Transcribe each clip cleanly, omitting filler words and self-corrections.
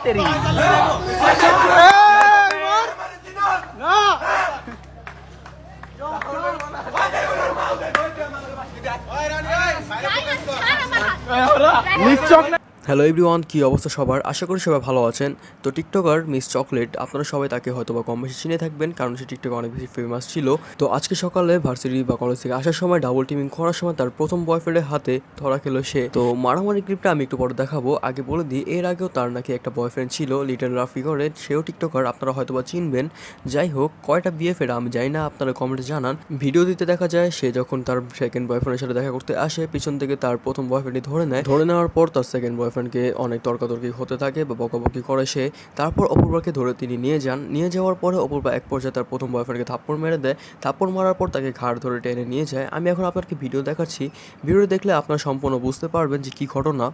তেরি hello everyone, কি অবস্থা সবার? আশা করি সবাই ভালো আছেন। তো টিকটকার মিস চকলেট, আপনারা সবাই তাকে হয়তো বা কম বেশি চিনে থাকবেন, কারণ সে টিকটকে অনেক বেশি ফেমাস ছিল। তো আজকে সকালে ভার্সিটি বা কলেজ থেকে আসার সময় ডাবল টিমিং করার সময় তার প্রথম বয়ফ্রেন্ডের হাতে ধরা খেলো সে। তো মারামারি ক্লিপটা আমি একটু পরে দেখাবো। আগে বলে দিই, এর আগেও তার নাকি একটা বয়ফ্রেন্ড ছিল, লিটল রাফি করে, সেও টিকটকার, আপনারা হয়তো বা চিনবেন। যাই হোক, কয়টা বিয়ে ফেরা আমি জানি না, আপনারা কমেন্টে জানান। ভিডিও দিতে দেখা যায় সে যখন তার সেকেন্ড বয়ফ্রেন্ডের সাথে দেখা করতে আসে, পিছন থেকে তার প্রথম বয়ফ্রেন্ডই ধরে নেয়। ধরে নেওয়ার পর তার সেকেন্ড বয়ফ্রেন্ডকে অনেক তর্কাতর্কি হতে থাকে বা বকাবকি করে সে। তারপর অপূর্বাকে ধরে তিনি নিয়ে যান। নিয়ে যাওয়ার পরে অপূর্বা এক পর্যায়ে তার প্রথম বয়ফ্রেন্ডকে থাপ্পড় মেরে দেয়। থাপ্পড় মারার পর তাকে ঘাড় ধরে টেনে নিয়ে যায়। আমি এখন আপনাকে ভিডিও দেখাচ্ছি, ভিডিও দেখলে আপনারা সম্পূর্ণ বুঝতে পারবেন যে কি ঘটনা।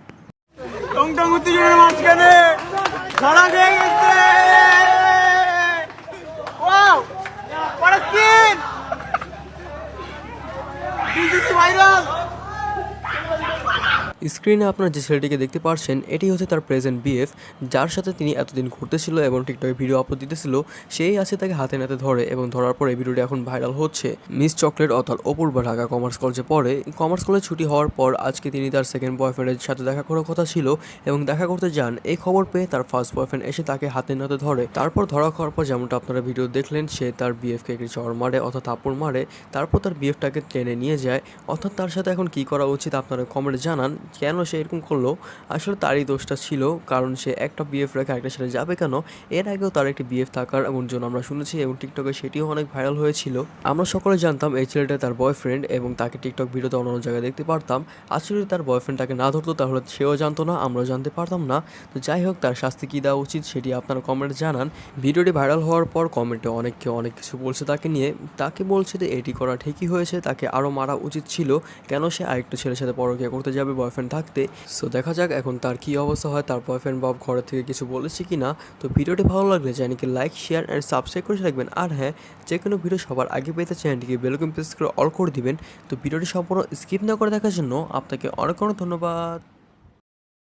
স্ক্রিনে আপনারা যে ছেলেটিকে দেখতে পাচ্ছেন, এটি হচ্ছে তার প্রেজেন্ট বিএফ, যার সাথে তিনি এতদিন ঘুরতেছিল এবং টিকটকে ভিডিও আপলোড দিতেছিল। সেই আছে তাকে হাতে নাতে ধরে, এবং ধরার পর এই ভিডিওটি এখন ভাইরাল হচ্ছে। মিস চকলেট অর্থাৎ অপূর্বা ঢাকা কমার্স কলেজে পড়ে। কমার্স কলেজ ছুটি হওয়ার পর আজকে তিনি তার সেকেন্ড বয়ফ্রেন্ডের সাথে দেখা করার কথা ছিল এবং দেখা করতে যান। এই খবর পেয়ে তার ফার্স্ট বয়ফ্রেন্ড এসে তাকে হাতে নাতে ধরে। তারপর ধরা খাওয়ার পর যেমনটা আপনারা ভিডিও দেখলেন, সে তার বিএফকে একটি চড় মারে অর্থাৎ থাপ্পড় মারে। তারপর তার বিএফটাকে টেনে নিয়ে যায়। অর্থাৎ তার সাথে এখন কি করা উচিত আপনারা কমেন্টে জানান। কেন সে এরকম করলো? আসলে তারই দোষটা ছিল, কারণ সে একটা বিএফ রেখে আরেকটা সাথে যাবে কেন? এর আগেও তার একটি বিএফ থাকার গুঞ্জন আমরা শুনেছি এবং টিকটকে সেটিও অনেক ভাইরাল হয়েছিল। আমরা সকলে জানতাম এই ছেলেটা তার বয়ফ্রেন্ড এবং তাকে টিকটক ভিডিওতে অন্য জায়গায় দেখতে পারতাম। আসলে যদি তার বয়ফ্রেন্ড তাকে না ধরতো তাহলে সেও জানতো না, আমরাও জানতে পারতাম না। তো যাই হোক, তার শাস্তি কী দেওয়া উচিত সেটি আপনারা কমেন্টে জানান। ভিডিওটি ভাইরাল হওয়ার পর কমেন্টে অনেকে অনেক কিছু বলছে তাকে নিয়ে। তাকে বলছে যে এটি করা ঠিকই হয়েছে, তাকে আরও মারা উচিত ছিল। কেন সে আরেকটা ছেলের সাথে পরকীয়া করতে যাবে বয়ফ্রেন্ড থাকতে? সো দেখা যাক এখন তার কী অবস্থা হয়, তার বয়ফ্রেন্ড বা ঘরের থেকে কিছু বলেছে কি না। তো ভিডিওটি ভালো লাগলে চ্যানেলকে লাইক, শেয়ার অ্যান্ড সাবস্ক্রাইব করে রাখবেন। আর হ্যাঁ, যে কোনো ভিডিও সবার আগে পেতে চ্যানেলটিকে বেল আইকন প্রেস করে অল করে দিবেন। তো ভিডিওটি সম্পূর্ণ স্কিপ না করে দেখার জন্য আপনাকে অনেক অনেক ধন্যবাদ।